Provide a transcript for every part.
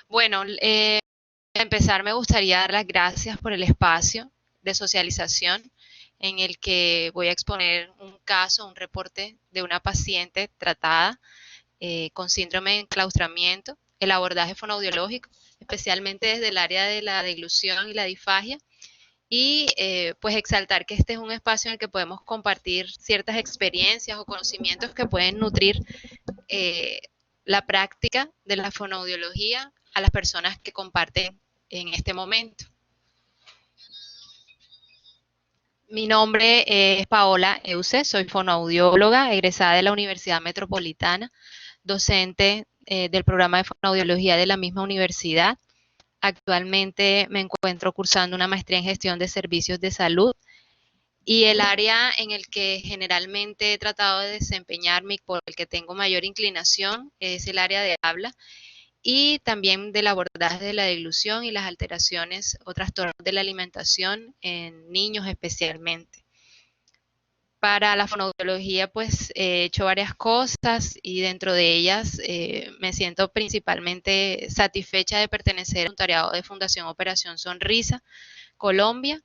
Bueno, para empezar me gustaría dar las gracias por el espacio de socialización en el que voy a exponer un caso, un reporte de una paciente tratada con síndrome de enclaustramiento, el abordaje fonoaudiológico, especialmente desde el área de la deglución y la disfagia, y pues exaltar que este es un espacio en el que podemos compartir ciertas experiencias o conocimientos que pueden nutrir eh, la práctica de la fonoaudiología a las personas que comparten en este momento. Mi nombre es Paola Euse, soy fonoaudióloga, egresada de la Universidad Metropolitana, docente del programa de fonoaudiología de la misma universidad. Actualmente me encuentro cursando una maestría en gestión de servicios de salud y el área en el que generalmente he tratado de desempeñarme y por el que tengo mayor inclinación es el área de habla y también del abordaje de la deglución y las alteraciones o trastornos de la alimentación en niños especialmente. Para la fonoaudiología pues he hecho varias cosas y dentro de ellas me siento principalmente satisfecha de pertenecer al voluntariado de Fundación Operación Sonrisa, Colombia.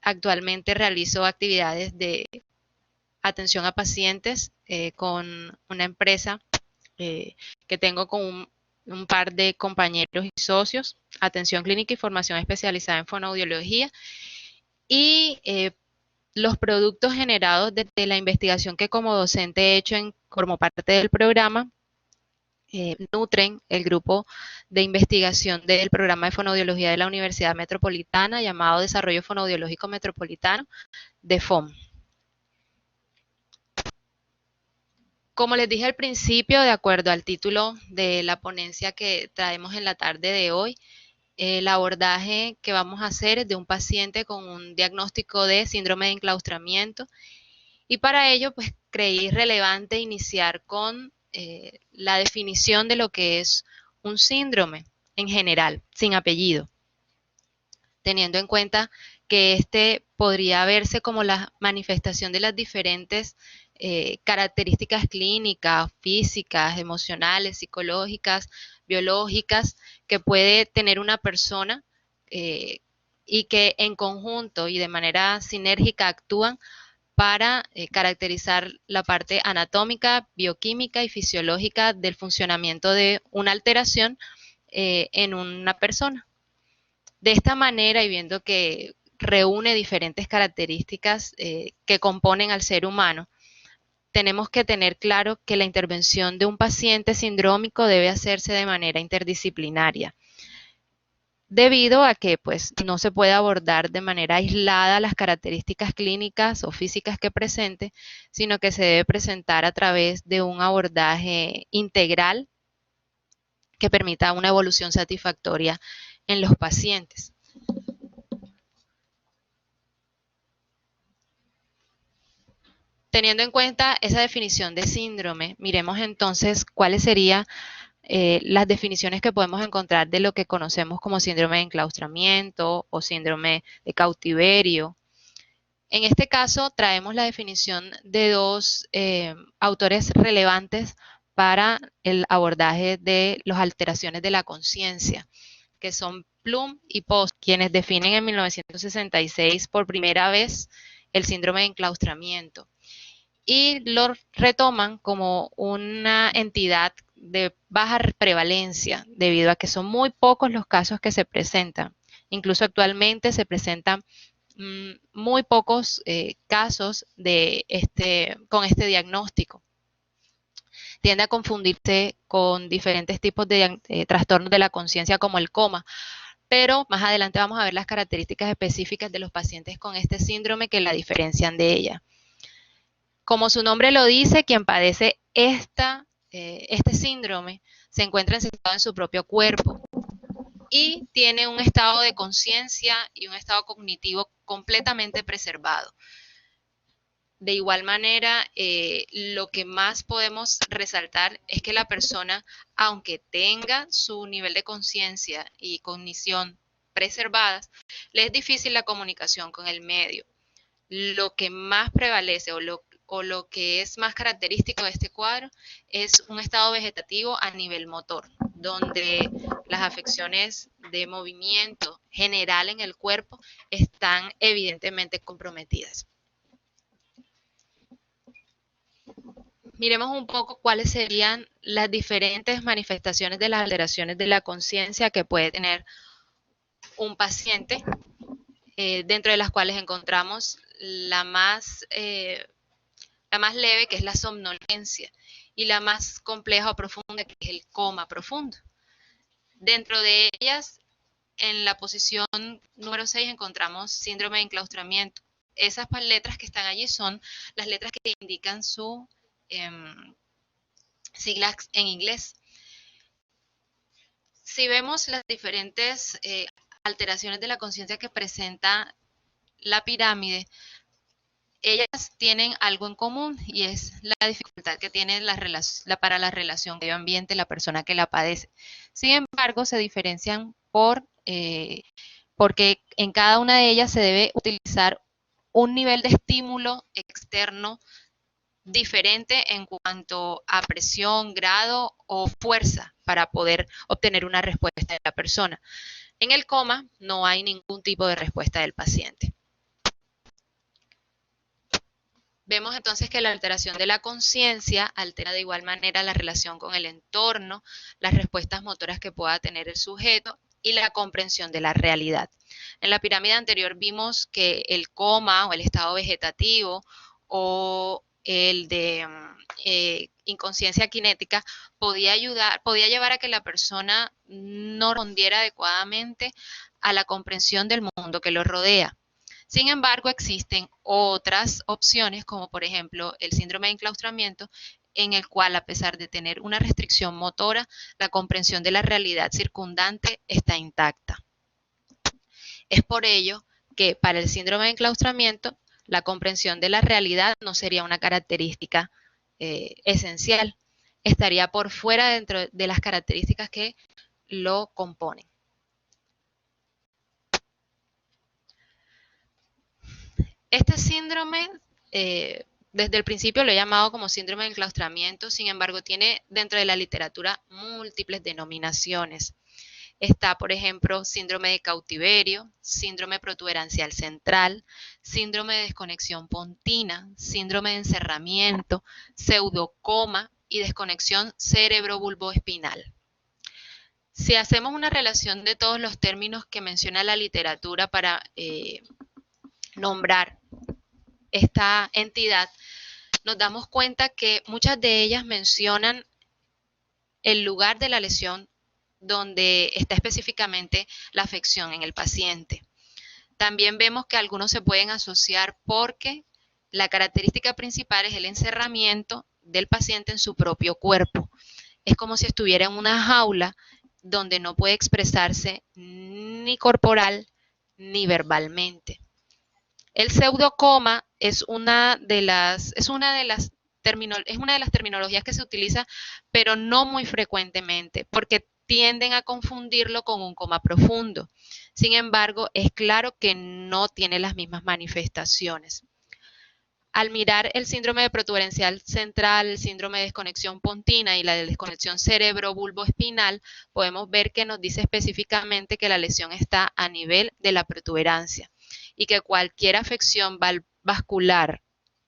Actualmente realizo actividades de atención a pacientes con una empresa que tengo con un par de compañeros y socios, atención clínica y formación especializada en fonoaudiología. Y los productos generados desde la investigación que como docente he hecho como parte del programa nutren el grupo de investigación del programa de fonoaudiología de la Universidad Metropolitana llamado Desarrollo Fonoaudiológico Metropolitano de FOM. Como les dije al principio, de acuerdo al título de la ponencia que traemos en la tarde de hoy, el abordaje que vamos a hacer es de un paciente con un diagnóstico de síndrome de enclaustramiento y para ello pues creí relevante iniciar con la definición de lo que es un síndrome en general, sin apellido, teniendo en cuenta que este podría verse como la manifestación de las diferentes características clínicas, físicas, emocionales, psicológicas, biológicas que puede tener una persona y que en conjunto y de manera sinérgica actúan para caracterizar la parte anatómica, bioquímica y fisiológica del funcionamiento de una alteración en una persona. De esta manera, y viendo que reúne diferentes características que componen al ser humano, tenemos que tener claro que la intervención de un paciente sindrómico debe hacerse de manera interdisciplinaria, debido a que pues, no se puede abordar de manera aislada las características clínicas o físicas que presente, sino que se debe presentar a través de un abordaje integral que permita una evolución satisfactoria en los pacientes. Teniendo en cuenta esa definición de síndrome, miremos entonces cuáles serían las definiciones que podemos encontrar de lo que conocemos como síndrome de enclaustramiento o síndrome de cautiverio. En este caso traemos la definición de dos autores relevantes para el abordaje de las alteraciones de la conciencia, que son Bloom y Post, quienes definen en 1966 por primera vez el síndrome de enclaustramiento y lo retoman como una entidad de baja prevalencia, debido a que son muy pocos los casos que se presentan. Incluso actualmente se presentan muy pocos casos con este diagnóstico. Tiende a confundirse con diferentes tipos de trastornos de la conciencia como el coma, pero más adelante vamos a ver las características específicas de los pacientes con este síndrome que la diferencian de ella. Como su nombre lo dice, quien padece este síndrome se encuentra encerrado en su propio cuerpo y tiene un estado de conciencia y un estado cognitivo completamente preservado. De igual manera, lo que más podemos resaltar es que la persona, aunque tenga su nivel de conciencia y cognición preservadas, le es difícil la comunicación con el medio. Lo que más prevalece o lo que es más característico de este cuadro es un estado vegetativo a nivel motor, donde las afecciones de movimiento general en el cuerpo están evidentemente comprometidas. Miremos un poco cuáles serían las diferentes manifestaciones de las alteraciones de la conciencia que puede tener un paciente, dentro de las cuales encontramos la más leve, que es la somnolencia, y la más compleja o profunda, que es el coma profundo. Dentro de ellas, en la posición número 6 encontramos síndrome de enclaustramiento. Esas letras que están allí son las letras que indican su siglas en inglés. Si vemos las diferentes alteraciones de la conciencia que presenta la pirámide, ellas tienen algo en común y es la dificultad que tiene para la relación medio ambiente la persona que la padece. Sin embargo, se diferencian porque en cada una de ellas se debe utilizar un nivel de estímulo externo diferente en cuanto a presión, grado o fuerza para poder obtener una respuesta de la persona. En el coma no hay ningún tipo de respuesta del paciente. Vemos entonces que la alteración de la conciencia altera de igual manera la relación con el entorno, las respuestas motoras que pueda tener el sujeto y la comprensión de la realidad. En la pirámide anterior vimos que el coma o el estado vegetativo o el de inconsciencia cinética podía llevar a que la persona no respondiera adecuadamente a la comprensión del mundo que lo rodea. Sin embargo, existen otras opciones, como por ejemplo el síndrome de enclaustramiento, en el cual, a pesar de tener una restricción motora, la comprensión de la realidad circundante está intacta. Es por ello que para el síndrome de enclaustramiento, la comprensión de la realidad no sería una característica esencial, estaría por fuera dentro de las características que lo componen. Este síndrome, desde el principio lo he llamado como síndrome de enclaustramiento, sin embargo, tiene dentro de la literatura múltiples denominaciones. Está, por ejemplo, síndrome de cautiverio, síndrome protuberancial central, síndrome de desconexión pontina, síndrome de encerramiento, pseudocoma y desconexión cerebro-bulboespinal. Si hacemos una relación de todos los términos que menciona la literatura para nombrar esta entidad, nos damos cuenta que muchas de ellas mencionan el lugar de la lesión donde está específicamente la afección en el paciente. También vemos que algunos se pueden asociar porque la característica principal es el encerramiento del paciente en su propio cuerpo. Es como si estuviera en una jaula donde no puede expresarse ni corporal ni verbalmente. El pseudocoma es una de las terminologías que se utiliza, pero no muy frecuentemente, porque tienden a confundirlo con un coma profundo. Sin embargo, es claro que no tiene las mismas manifestaciones. Al mirar el síndrome de protuberancial central, el síndrome de desconexión pontina y la de desconexión cerebro-bulboespinal, podemos ver que nos dice específicamente que la lesión está a nivel de la protuberancia y que cualquier afección vascular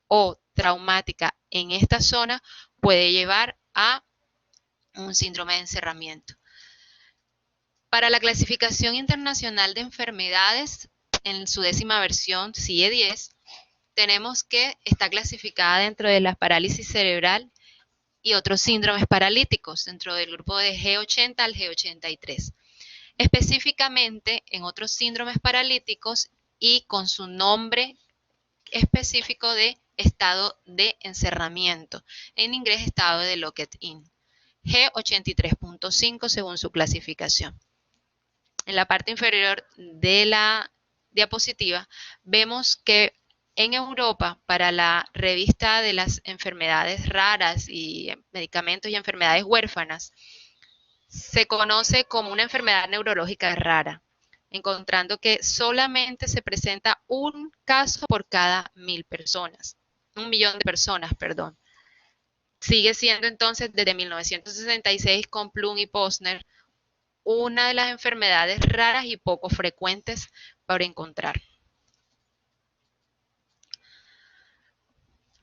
o traumática en esta zona puede llevar a un síndrome de encerramiento. Para la clasificación internacional de enfermedades, en su 10ª versión, CIE-10, tenemos que está clasificada dentro de la parálisis cerebral y otros síndromes paralíticos, dentro del grupo de G80 al G83. Específicamente en otros síndromes paralíticos y con su nombre específico de estado de encerramiento, en inglés estado de locked-in, G83.5 según su clasificación. En la parte inferior de la diapositiva vemos que en Europa, para la revista de las enfermedades raras y medicamentos y enfermedades huérfanas, se conoce como una enfermedad neurológica rara, encontrando que solamente se presenta un caso por cada 1.000 personas, 1 millón de personas, perdón. Sigue siendo entonces desde 1966 con Plum y Posner una de las enfermedades raras y poco frecuentes para encontrar.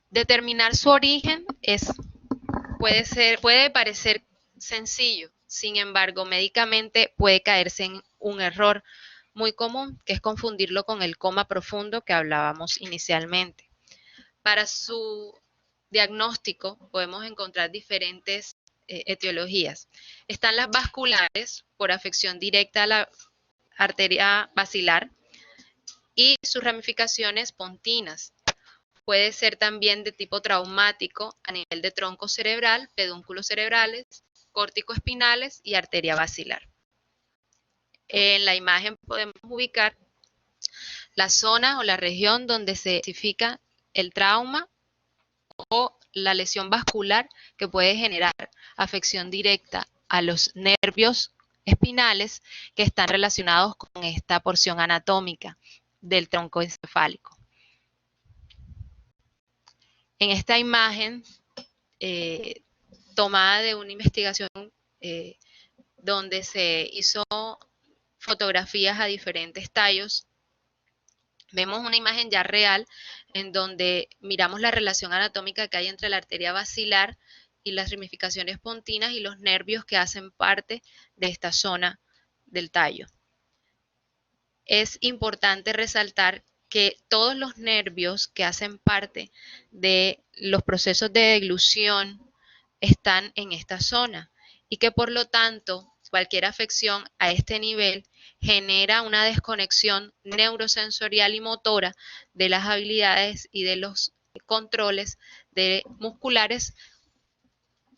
Determinar su origen puede parecer sencillo, sin embargo, médicamente puede caerse en un error muy común, que es confundirlo con el coma profundo que hablábamos inicialmente. Para su diagnóstico podemos encontrar diferentes etiologías. Están las vasculares, por afección directa a la arteria basilar, y sus ramificaciones pontinas. Puede ser también de tipo traumático a nivel de tronco cerebral, pedúnculos cerebrales, córtico-espinales y arteria basilar. En la imagen podemos ubicar la zona o la región donde se identifica el trauma o la lesión vascular que puede generar afección directa a los nervios espinales que están relacionados con esta porción anatómica del tronco encefálico. En esta imagen, tomada de una investigación donde se hizo fotografías a diferentes tallos, vemos una imagen ya real en donde miramos la relación anatómica que hay entre la arteria basilar y las ramificaciones pontinas y los nervios que hacen parte de esta zona del tallo. Es importante resaltar que todos los nervios que hacen parte de los procesos de deglución están en esta zona y que por lo tanto cualquier afección a este nivel genera una desconexión neurosensorial y motora de las habilidades y de los controles musculares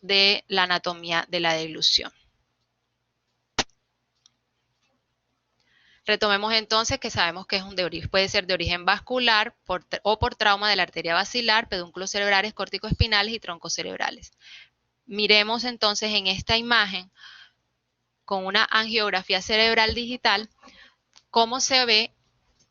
de la anatomía de la deglución. Retomemos entonces que sabemos que puede ser de origen vascular o por trauma de la arteria basilar, pedúnculos cerebrales, córtico-espinales y troncos cerebrales. Miremos entonces en esta imagen con una angiografía cerebral digital cómo se ve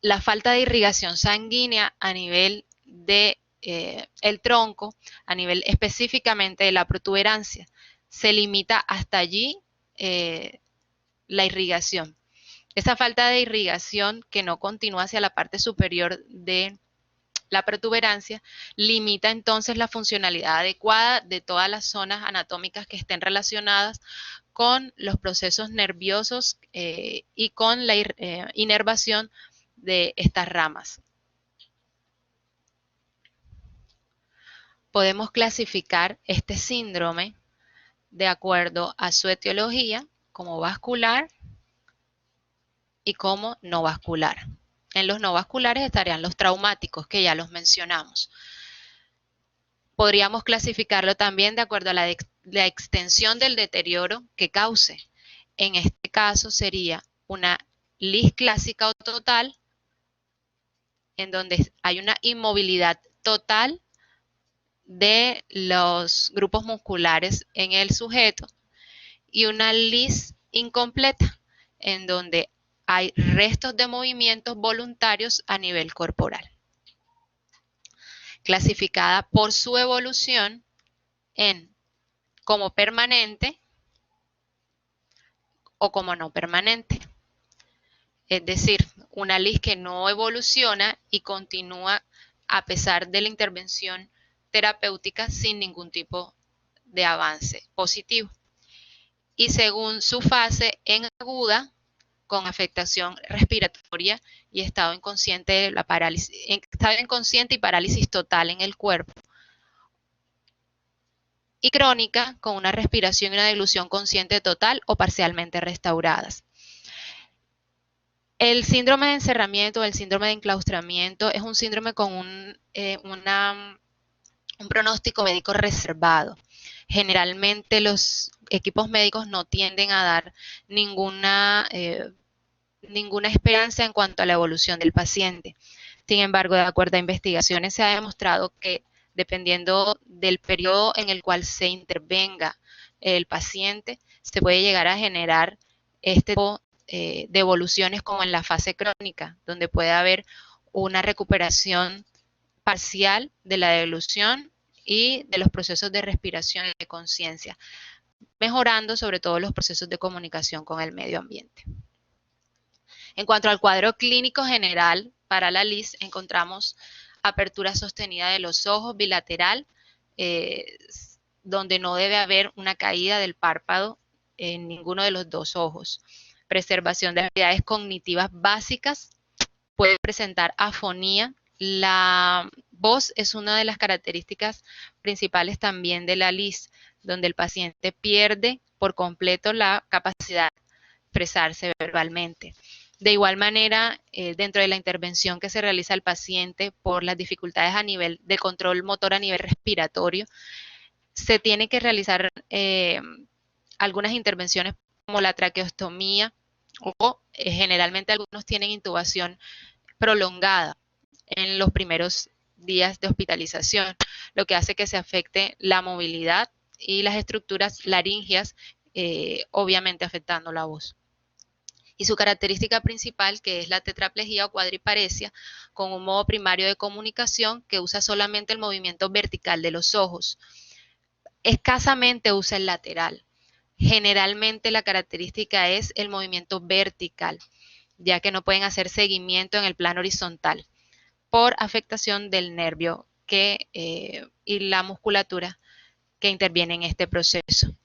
la falta de irrigación sanguínea a nivel de el tronco, a nivel específicamente de la protuberancia. Se limita hasta allí la irrigación. Esa falta de irrigación que no continúa hacia la parte superior de la protuberancia limita entonces la funcionalidad adecuada de todas las zonas anatómicas que estén relacionadas con los procesos nerviosos y con la inervación de estas ramas. Podemos clasificar este síndrome de acuerdo a su etiología como vascular y como no vascular. En los no vasculares estarían los traumáticos, que ya los mencionamos. Podríamos clasificarlo también de acuerdo a la extensión del deterioro que cause. En este caso sería una lis clásica o total, en donde hay una inmovilidad total de los grupos musculares en el sujeto, y una lis incompleta, en donde hay restos de movimientos voluntarios a nivel corporal. Clasificada por su evolución como permanente o como no permanente. Es decir, una lis que no evoluciona y continúa a pesar de la intervención terapéutica sin ningún tipo de avance positivo. Y según su fase en aguda, con afectación respiratoria y estado inconsciente, estado inconsciente y parálisis total en el cuerpo. Y crónica, con una respiración y una deglución consciente total o parcialmente restauradas. El síndrome de encerramiento, el síndrome de enclaustramiento, es un síndrome con un pronóstico médico reservado. Generalmente los equipos médicos no tienden a dar ninguna esperanza en cuanto a la evolución del paciente. Sin embargo, de acuerdo a investigaciones, se ha demostrado que dependiendo del periodo en el cual se intervenga el paciente, se puede llegar a generar este tipo de evoluciones como en la fase crónica, donde puede haber una recuperación parcial de la deglución y de los procesos de respiración y de conciencia, mejorando sobre todo los procesos de comunicación con el medio ambiente. En cuanto al cuadro clínico general para la LIS, encontramos apertura sostenida de los ojos bilateral, donde no debe haber una caída del párpado en ninguno de los dos ojos. Preservación de habilidades cognitivas básicas, puede presentar afonía. La voz es una de las características principales también de la LIS, donde el paciente pierde por completo la capacidad de expresarse verbalmente. De igual manera, dentro de la intervención que se realiza al paciente por las dificultades a nivel de control motor a nivel respiratorio, se tiene que realizar algunas intervenciones como la traqueostomía o generalmente algunos tienen intubación prolongada en los primeros días de hospitalización, lo que hace que se afecte la movilidad y las estructuras laringeas, obviamente afectando la voz. Y su característica principal, que es la tetraplegia o cuadriparesia, con un modo primario de comunicación que usa solamente el movimiento vertical de los ojos. Escasamente usa el lateral. Generalmente la característica es el movimiento vertical, ya que no pueden hacer seguimiento en el plano horizontal por afectación del nervio y la musculatura que interviene en este proceso.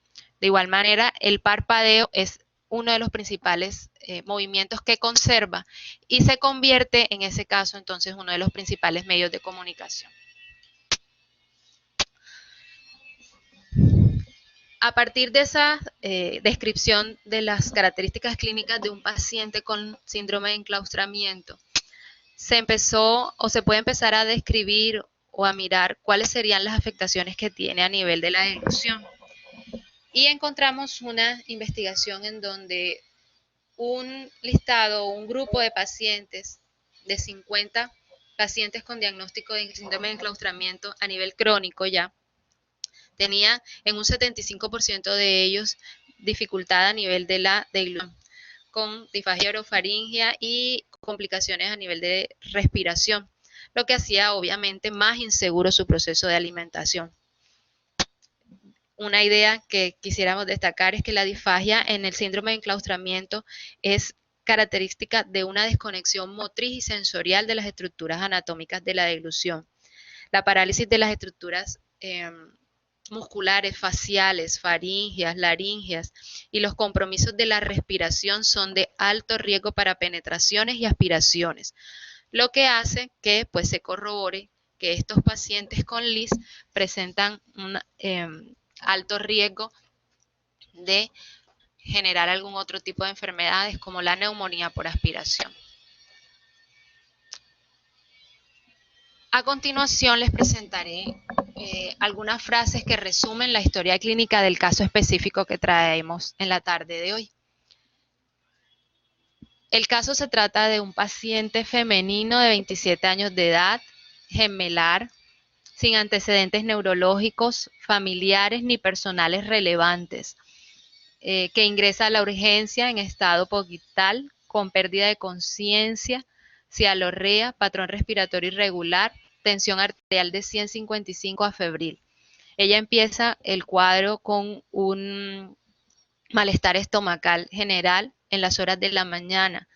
De igual manera, el parpadeo es uno de los principales movimientos que conserva y se convierte en ese caso entonces uno de los principales medios de comunicación. A partir de esa descripción de las características clínicas de un paciente con síndrome de enclaustramiento, se empezó o se puede empezar a describir o a mirar cuáles serían las afectaciones que tiene a nivel de la deglución. Y encontramos una investigación en donde un listado, un grupo de pacientes, de 50 pacientes con diagnóstico de síndrome de enclaustramiento a nivel crónico ya, tenía en un 75% de ellos dificultad a nivel de la deglución, con disfagia orofaringea y complicaciones a nivel de respiración, lo que hacía obviamente más inseguro su proceso de alimentación. Una idea que quisiéramos destacar es que la disfagia en el síndrome de enclaustramiento es característica de una desconexión motriz y sensorial de las estructuras anatómicas de la deglución. La parálisis de las estructuras musculares, faciales, faringeas, laringeas y los compromisos de la respiración son de alto riesgo para penetraciones y aspiraciones, lo que hace que pues, se corrobore que estos pacientes con LIS presentan un alto riesgo de generar algún otro tipo de enfermedades como la neumonía por aspiración. A continuación les presentaré algunas frases que resumen la historia clínica del caso específico que traemos en la tarde de hoy. El caso se trata de un paciente femenino de 27 años de edad, gemelar, sin antecedentes neurológicos, familiares ni personales relevantes, que ingresa a la urgencia en estado poquital, con pérdida de conciencia, cialorrea, patrón respiratorio irregular, tensión arterial de 155 a febril. Ella empieza el cuadro con un malestar estomacal general en las horas de la mañana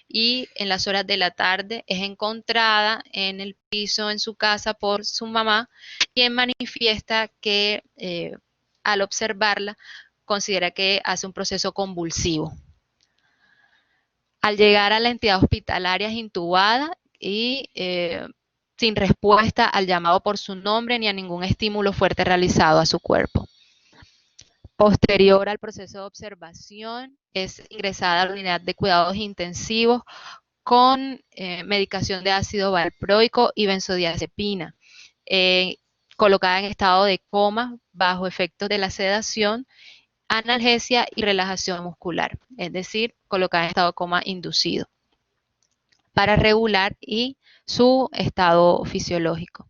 y en las horas de la tarde es encontrada en el piso en su casa por su mamá, quien manifiesta que al observarla considera que hace un proceso convulsivo. Al llegar a la entidad hospitalaria es intubada y sin respuesta al llamado por su nombre ni a ningún estímulo fuerte realizado a su cuerpo. Posterior al proceso de observación, es ingresada a la unidad de cuidados intensivos con medicación de ácido valproico y benzodiazepina, colocada en estado de coma bajo efectos de la sedación, analgesia y relajación muscular, es decir, colocada en estado de coma inducido, para regular y su estado fisiológico.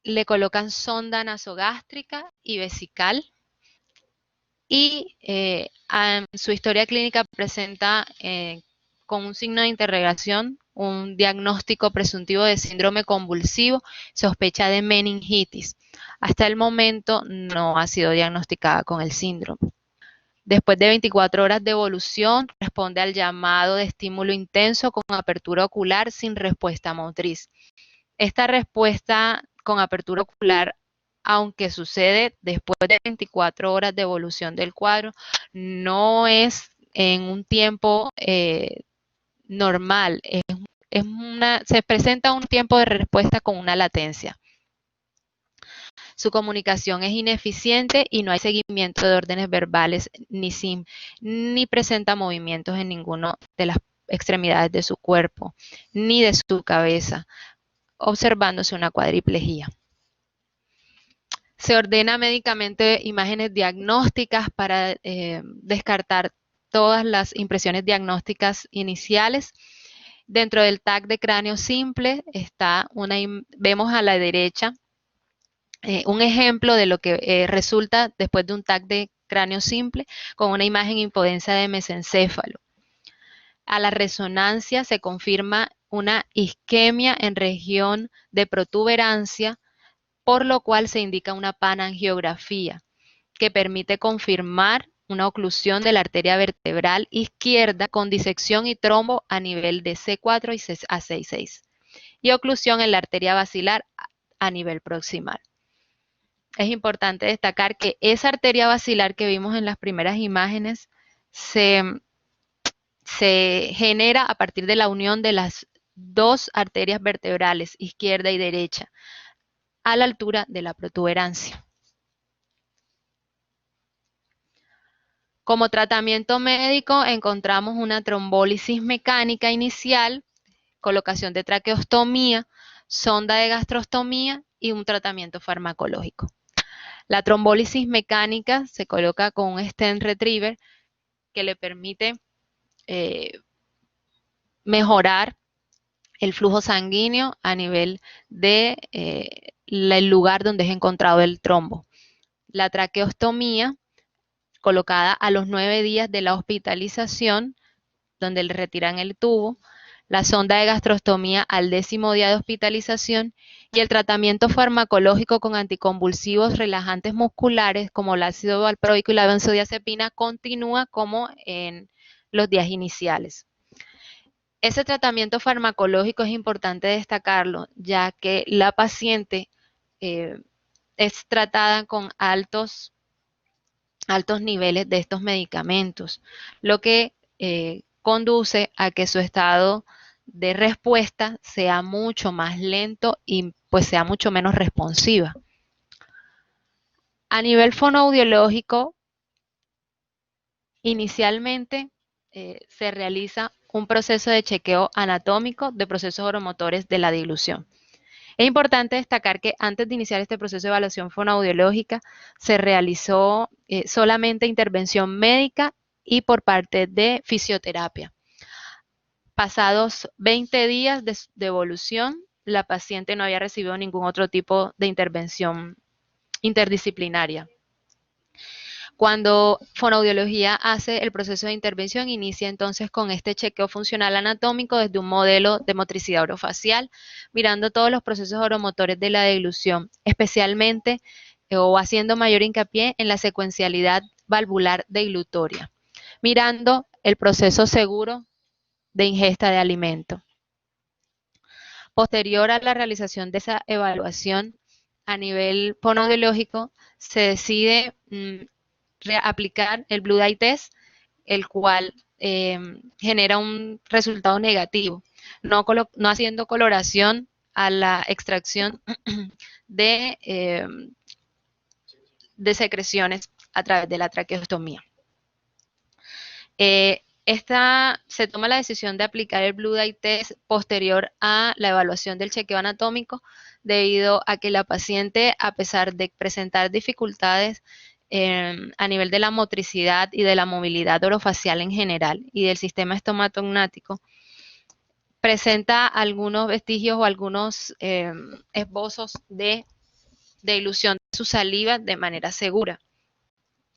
Le colocan sonda nasogástrica y vesical y su historia clínica presenta con un signo de interrogación un diagnóstico presuntivo de síndrome convulsivo, sospecha de meningitis. Hasta el momento no ha sido diagnosticada con el síndrome. Después de 24 horas de evolución, responde al llamado de estímulo intenso con apertura ocular sin respuesta motriz. Esta respuesta con apertura ocular, aunque sucede después de 24 horas de evolución del cuadro, no es en un tiempo normal, se presenta un tiempo de respuesta con una latencia. Su comunicación es ineficiente y no hay seguimiento de órdenes verbales ni presenta movimientos en ninguna de las extremidades de su cuerpo, ni de su cabeza, observándose una cuadriplejía. Se ordena médicamente imágenes diagnósticas para descartar todas las impresiones diagnósticas iniciales. Dentro del TAC de cráneo simple vemos a la derecha un ejemplo de lo que resulta después de un TAC de cráneo simple con una imagen hipodensa de mesencéfalo. A la resonancia se confirma una isquemia en región de protuberancia, por lo cual se indica una panangiografía que permite confirmar una oclusión de la arteria vertebral izquierda con disección y trombo a nivel de C4 y A66 y oclusión en la arteria basilar a nivel proximal. Es importante destacar que esa arteria basilar que vimos en las primeras imágenes se genera a partir de la unión de las dos arterias vertebrales, izquierda y derecha, a la altura de la protuberancia. Como tratamiento médico encontramos una trombólisis mecánica inicial, colocación de traqueostomía, sonda de gastrostomía y un tratamiento farmacológico. La trombólisis mecánica se coloca con un stent retriever que le permite mejorar el flujo sanguíneo a nivel de el lugar donde es encontrado el trombo. La traqueostomía, colocada a los 9 días de la hospitalización, donde le retiran el tubo, la sonda de gastrostomía al 10º día de hospitalización y el tratamiento farmacológico con anticonvulsivos relajantes musculares como el ácido valproico y la benzodiazepina continúa como en los días iniciales. Ese tratamiento farmacológico es importante destacarlo, ya que la paciente es tratada con altos niveles de estos medicamentos, lo que conduce a que su estado de respuesta sea mucho más lento y pues sea mucho menos responsiva. A nivel fonoaudiológico, inicialmente se realiza un proceso de chequeo anatómico de procesos oromotores de la dilución. Es importante destacar que antes de iniciar este proceso de evaluación fonoaudiológica se realizó solamente intervención médica y por parte de fisioterapia. Pasados 20 días de evolución, la paciente no había recibido ningún otro tipo de intervención interdisciplinaria. Cuando fonoaudiología hace el proceso de intervención, inicia entonces con este chequeo funcional anatómico desde un modelo de motricidad orofacial, mirando todos los procesos oromotores de la deglución, especialmente o haciendo mayor hincapié en la secuencialidad valvular deglutoria, mirando el proceso seguro de ingesta de alimento. Posterior a la realización de esa evaluación a nivel fonoaudiológico, se decide aplicar el Blue Dye Test, el cual genera un resultado negativo, no haciendo coloración a la extracción de secreciones a través de la traqueostomía. Se toma la decisión de aplicar el Blue Dye Test posterior a la evaluación del chequeo anatómico, debido a que la paciente, a pesar de presentar dificultades a nivel de la motricidad y de la movilidad orofacial en general y del sistema estomatognático, presenta algunos vestigios o algunos esbozos de dilución de su saliva de manera segura.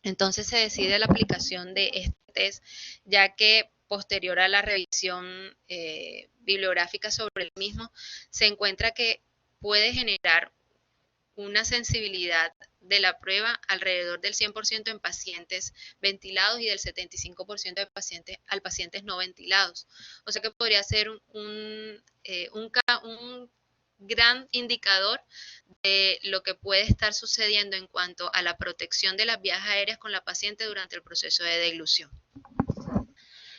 Entonces se decide la aplicación de este test, ya que posterior a la revisión bibliográfica sobre el mismo, se encuentra que puede generar una sensibilidad de la prueba alrededor del 100% en pacientes ventilados y del 75% de pacientes no ventilados. O sea que podría ser un gran indicador de lo que puede estar sucediendo en cuanto a la protección de las vías aéreas con la paciente durante el proceso de deglución.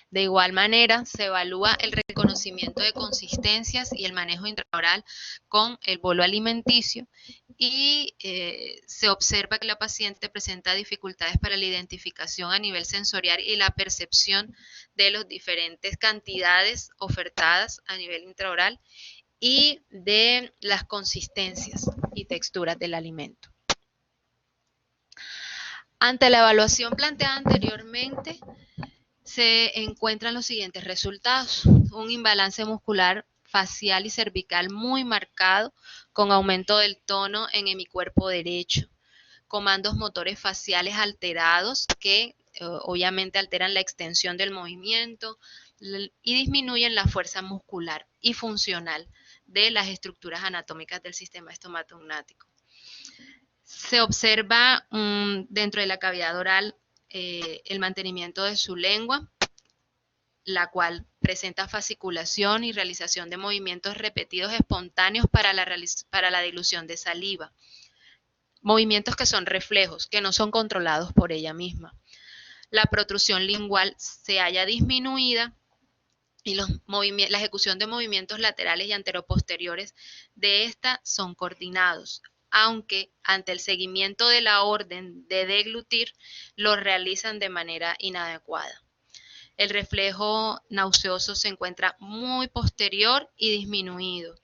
De igual manera, se evalúa el reconocimiento de consistencias y el manejo intraoral con el bolo alimenticio y se observa que la paciente presenta dificultades para la identificación a nivel sensorial y la percepción de las diferentes cantidades ofertadas a nivel intraoral y de las consistencias y texturas del alimento. Ante la evaluación planteada anteriormente, se encuentran los siguientes resultados: un imbalance muscular facial y cervical muy marcado, con aumento del tono en hemicuerpo derecho, comandos motores faciales alterados que obviamente alteran la extensión del movimiento y disminuyen la fuerza muscular y funcional de las estructuras anatómicas del sistema estomatognático. Se observa dentro de la cavidad oral el mantenimiento de su lengua, la cual presenta fasciculación y realización de movimientos repetidos espontáneos para la dilución de saliva. Movimientos que son reflejos, que no son controlados por ella misma. La protrusión lingual se halla disminuida y la ejecución de movimientos laterales y anteroposteriores de esta son coordinados, aunque ante el seguimiento de la orden de deglutir, lo realizan de manera inadecuada. El reflejo nauseoso se encuentra muy posterior y disminuido.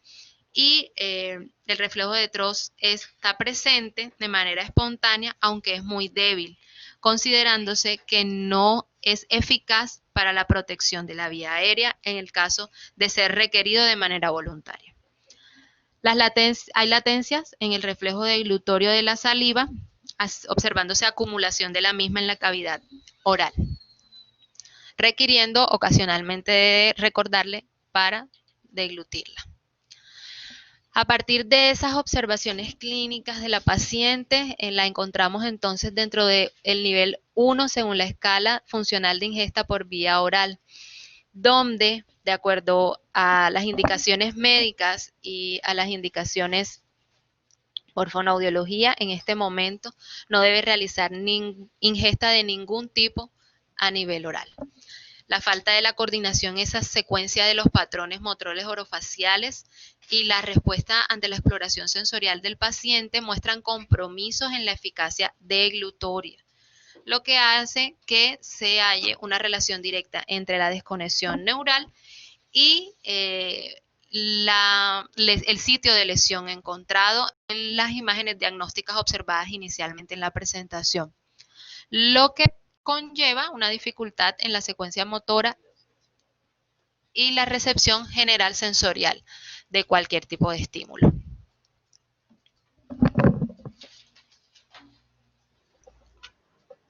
Y el reflejo de Trost está presente de manera espontánea, aunque es muy débil, considerándose que no es eficaz para la protección de la vía aérea en el caso de ser requerido de manera voluntaria. Hay latencias en el reflejo deglutorio de la saliva, observándose acumulación de la misma en la cavidad oral, requiriendo ocasionalmente de recordarle para deglutirla. A partir de esas observaciones clínicas de la paciente, la encontramos entonces dentro del nivel 1 según la escala funcional de ingesta por vía oral, donde, de acuerdo a las indicaciones médicas y a las indicaciones por fonoaudiología, en este momento no debe realizar ingesta de ningún tipo a nivel oral. La falta de la coordinación, esa secuencia de los patrones motorios orofaciales y la respuesta ante la exploración sensorial del paciente muestran compromisos en la eficacia deglutoria, lo que hace que se halle una relación directa entre la desconexión neural y el sitio de lesión encontrado en las imágenes diagnósticas observadas inicialmente en la presentación, lo que conlleva una dificultad en la secuencia motora y la recepción general sensorial de cualquier tipo de estímulo.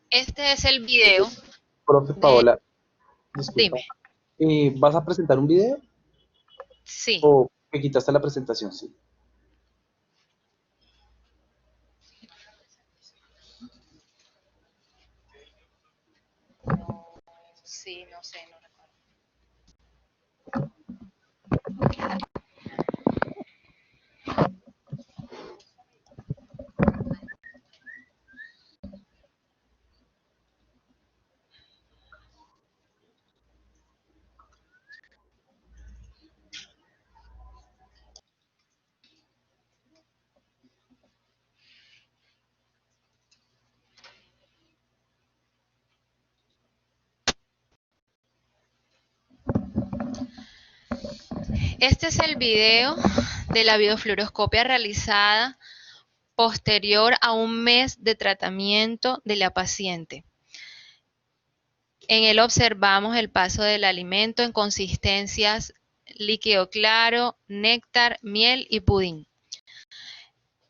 Este es el video. Profe Paola, disculpa. Dime. ¿Vas a presentar un video? Sí. ¿O me quitaste la presentación? Sí. Sí, no sé, no recuerdo. Este es el video de la videofluoroscopia realizada posterior a un mes de tratamiento de la paciente. En él observamos el paso del alimento en consistencias líquido claro, néctar, miel y pudín.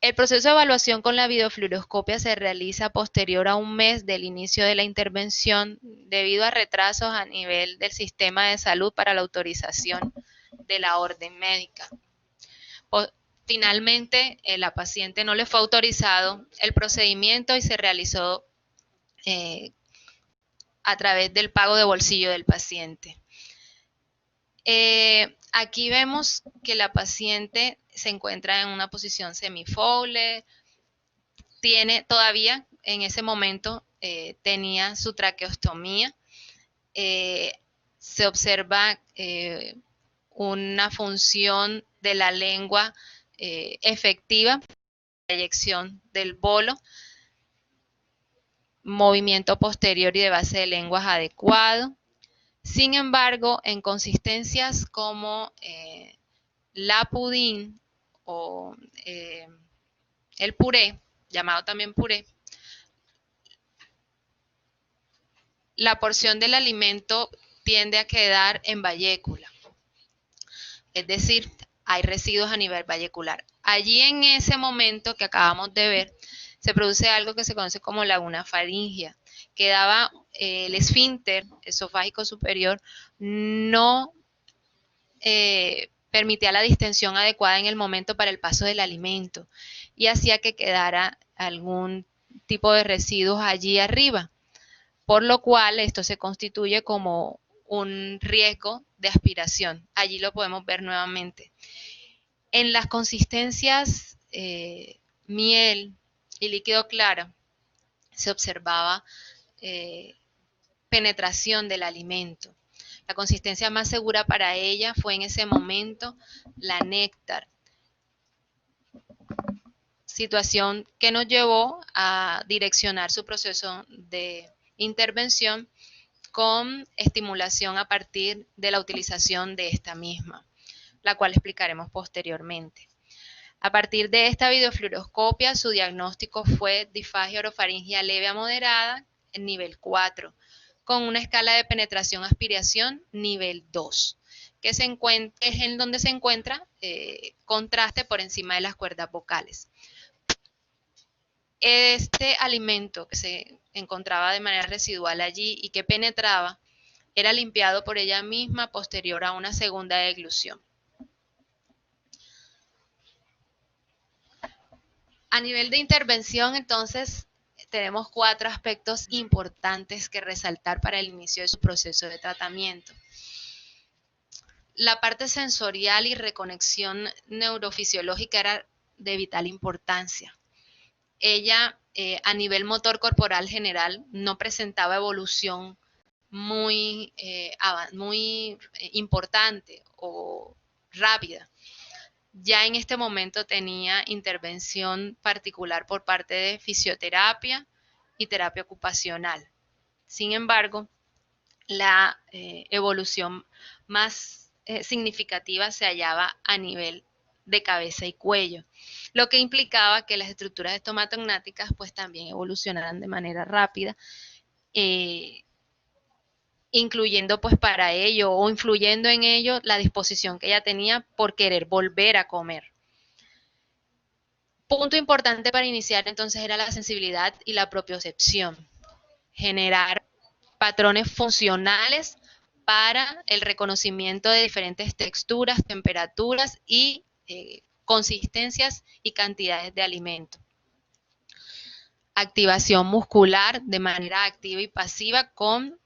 El proceso de evaluación con la videofluoroscopia se realiza posterior a un mes del inicio de la intervención debido a retrasos a nivel del sistema de salud para la autorización de la orden médica. Finalmente, la paciente no le fue autorizado el procedimiento y se realizó a través del pago de bolsillo del paciente. Aquí vemos que la paciente se encuentra en una posición semifolle, todavía en ese momento tenía su traqueostomía, se observa una función de la lengua efectiva, la eyección del bolo, movimiento posterior y de base de lenguas adecuado. Sin embargo, en consistencias como la pudín o el puré, llamado también puré, la porción del alimento tiende a quedar en vallécula. Es decir, hay residuos a nivel vallecular. Allí en ese momento que acabamos de ver, se produce algo que se conoce como laguna faríngea. Quedaba el esfínter esofágico superior, no permitía la distensión adecuada en el momento para el paso del alimento y hacía que quedara algún tipo de residuos allí arriba, por lo cual esto se constituye como un riesgo de aspiración. Allí lo podemos ver nuevamente. En las consistencias miel y líquido claro se observaba penetración del alimento. La consistencia más segura para ella fue en ese momento la néctar, situación que nos llevó a direccionar su proceso de intervención con estimulación a partir de la utilización de esta misma, la cual explicaremos posteriormente. A partir de esta videofluoroscopia, su diagnóstico fue disfagia orofaringea leve a moderada, en nivel 4, con una escala de penetración-aspiración nivel 2, que es en donde se encuentra contraste por encima de las cuerdas vocales. Este alimento que se encontraba de manera residual allí y que penetraba, era limpiado por ella misma posterior a una segunda deglución. A nivel de intervención, entonces, tenemos 4 aspectos importantes que resaltar para el inicio de su proceso de tratamiento. La parte sensorial y reconexión neurofisiológica era de vital importancia. Ella, a nivel motor corporal general, no presentaba evolución muy importante o rápida. Ya en este momento tenía intervención particular por parte de fisioterapia y terapia ocupacional. Sin embargo, la evolución más significativa se hallaba a nivel de cabeza y cuello, lo que implicaba que las estructuras estomatognáticas pues también evolucionaran de manera rápida, incluyendo pues para ello o influyendo en ello la disposición que ella tenía por querer volver a comer. Punto importante para iniciar entonces era la sensibilidad y la propiocepción, generar patrones funcionales para el reconocimiento de diferentes texturas, temperaturas y consistencias y cantidades de alimento. Activación muscular de manera activa y pasiva con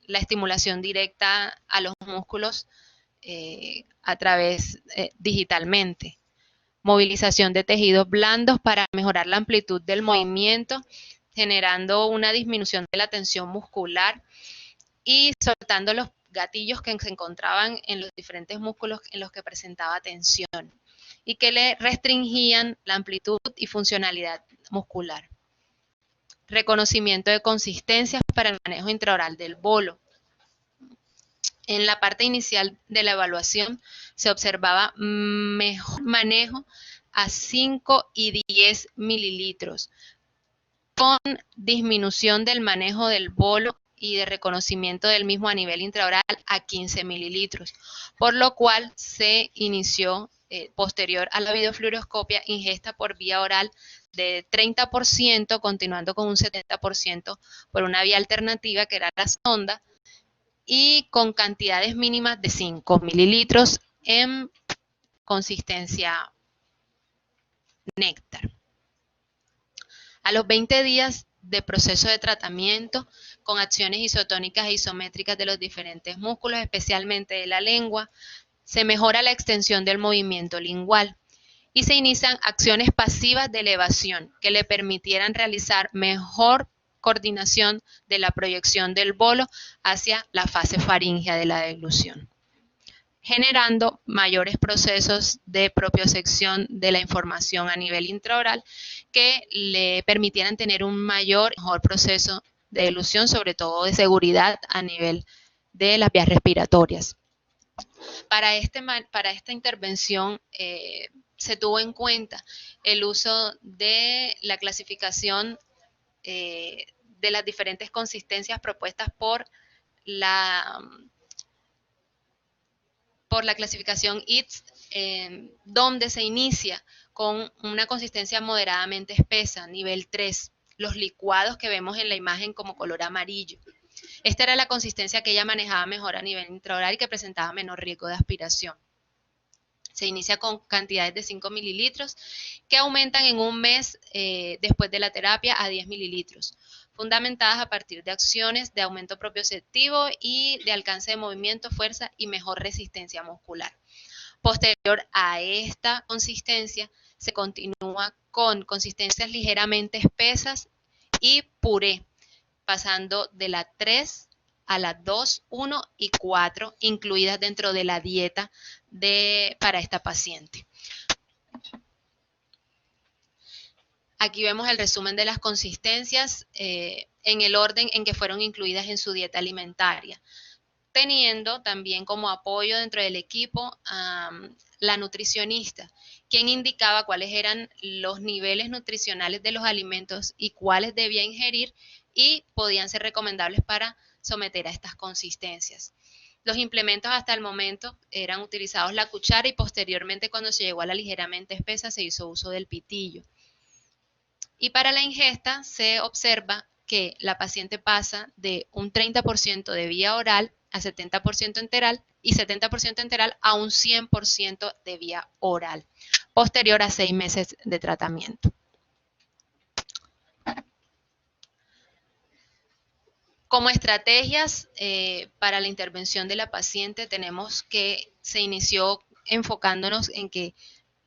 la estimulación directa a los músculos a través digitalmente. Movilización de tejidos blandos para mejorar la amplitud del movimiento, generando una disminución de la tensión muscular y soltando los gatillos que se encontraban en los diferentes músculos en los que presentaba tensión y que le restringían la amplitud y funcionalidad muscular. Reconocimiento de consistencias para el manejo intraoral del bolo. En la parte inicial de la evaluación se observaba mejor manejo a 5 y 10 mililitros, con disminución del manejo del bolo y de reconocimiento del mismo a nivel intraoral a 15 mililitros, por lo cual se inició posterior a la videofluoroscopia, ingesta por vía oral de 30%, continuando con un 70% por una vía alternativa que era la sonda, y con cantidades mínimas de 5 mililitros en consistencia néctar. A los 20 días de proceso de tratamiento con acciones isotónicas e isométricas de los diferentes músculos, especialmente de la lengua, se mejora la extensión del movimiento lingual y se inician acciones pasivas de elevación que le permitieran realizar mejor coordinación de la proyección del bolo hacia la fase faríngea de la deglución, generando mayores procesos de propiocepción de la información a nivel intraoral que le permitieran tener un mejor proceso de deglución, sobre todo de seguridad a nivel de las vías respiratorias. Para esta intervención se tuvo en cuenta el uso de la clasificación de las diferentes consistencias propuestas por la clasificación ITS, donde se inicia con una consistencia moderadamente espesa, nivel 3, los licuados que vemos en la imagen como color amarillo. Esta era la consistencia que ella manejaba mejor a nivel intraoral y que presentaba menor riesgo de aspiración. Se inicia con cantidades de 5 mililitros que aumentan en un mes después de la terapia a 10 mililitros, fundamentadas a partir de acciones de aumento propioceptivo y de alcance de movimiento, fuerza y mejor resistencia muscular. Posterior a esta consistencia, se continúa con consistencias ligeramente espesas y puré, pasando de la 3 a la 2, 1 y 4, incluidas dentro de la dieta para esta paciente. Aquí vemos el resumen de las consistencias en el orden en que fueron incluidas en su dieta alimentaria, teniendo también como apoyo dentro del equipo a la nutricionista, quien indicaba cuáles eran los niveles nutricionales de los alimentos y cuáles debía ingerir y podían ser recomendables para someter a estas consistencias. Los implementos hasta el momento eran utilizados la cuchara y posteriormente cuando se llegó a la ligeramente espesa se hizo uso del pitillo. Y para la ingesta se observa que la paciente pasa de un 30% de vía oral a 70% enteral y 70% enteral a un 100% de vía oral, posterior a 6 meses de tratamiento. Como estrategias para la intervención de la paciente tenemos que se inició enfocándonos en que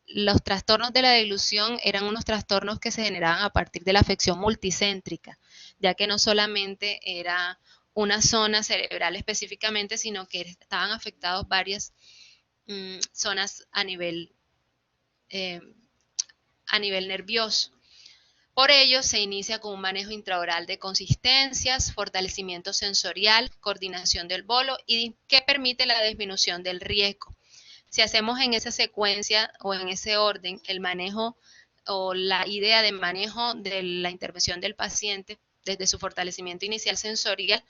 los trastornos de la deglución eran unos trastornos que se generaban a partir de la afección multicéntrica, ya que no solamente era una zona cerebral específicamente, sino que estaban afectados varias zonas a nivel nervioso. Por ello, se inicia con un manejo intraoral de consistencias, fortalecimiento sensorial, coordinación del bolo y que permite la disminución del riesgo. Si hacemos en esa secuencia o en ese orden el manejo o la idea de manejo de la intervención del paciente desde su fortalecimiento inicial sensorial,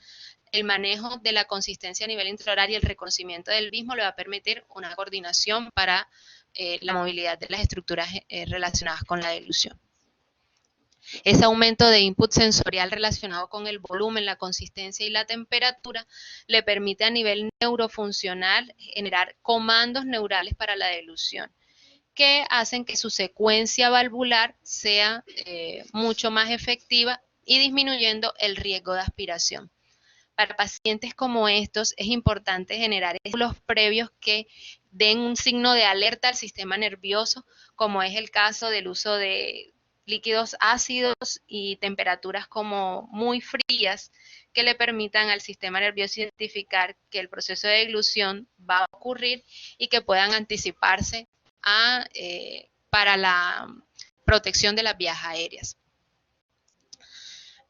el manejo de la consistencia a nivel intraoral y el reconocimiento del mismo le va a permitir una coordinación para la movilidad de las estructuras relacionadas con la deglución. Ese aumento de input sensorial relacionado con el volumen, la consistencia y la temperatura le permite a nivel neurofuncional generar comandos neurales para la deglución que hacen que su secuencia valvular sea mucho más efectiva y disminuyendo el riesgo de aspiración. Para pacientes como estos es importante generar estímulos previos que den un signo de alerta al sistema nervioso, como es el caso del uso de líquidos ácidos y temperaturas como muy frías que le permitan al sistema nervioso identificar que el proceso de deglución va a ocurrir y que puedan anticiparse para la protección de las vías aéreas.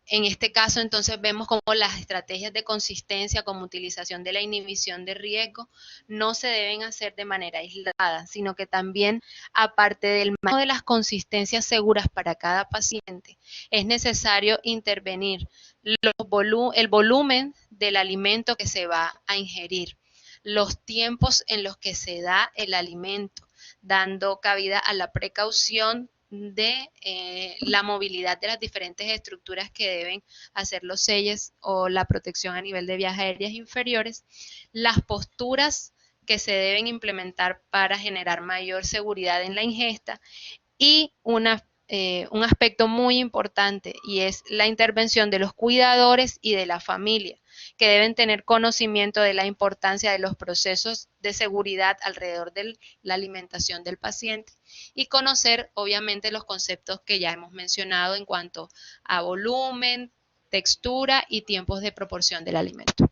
En este caso, entonces, vemos cómo las estrategias de consistencia como utilización de la inhibición de riesgo no se deben hacer de manera aislada, sino que también, aparte del manejo de las consistencias seguras para cada paciente, es necesario intervenir el volumen del alimento que se va a ingerir, los tiempos en los que se da el alimento, dando cabida a la precaución de la movilidad de las diferentes estructuras que deben hacer los selles o la protección a nivel de vías aéreas inferiores, las posturas que se deben implementar para generar mayor seguridad en la ingesta y un aspecto muy importante, y es la intervención de los cuidadores y de la familia, que deben tener conocimiento de la importancia de los procesos de seguridad alrededor de la alimentación del paciente y conocer obviamente los conceptos que ya hemos mencionado en cuanto a volumen, textura y tiempos de proporción del alimento.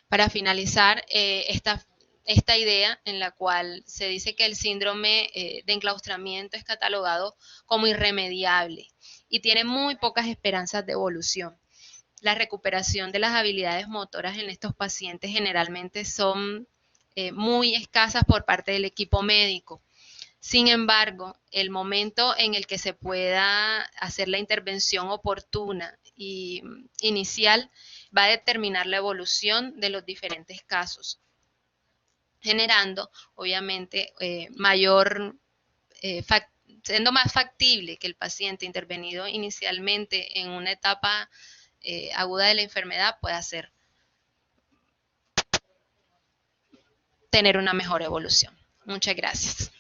Para finalizar, esta idea en la cual se dice que el síndrome de enclaustramiento es catalogado como irremediable y tiene muy pocas esperanzas de evolución. La recuperación de las habilidades motoras en estos pacientes generalmente son muy escasas por parte del equipo médico. Sin embargo, el momento en el que se pueda hacer la intervención oportuna y inicial va a determinar la evolución de los diferentes casos, generando obviamente siendo más factible que el paciente intervenido inicialmente en una etapa aguda de la enfermedad pueda tener una mejor evolución. Muchas gracias.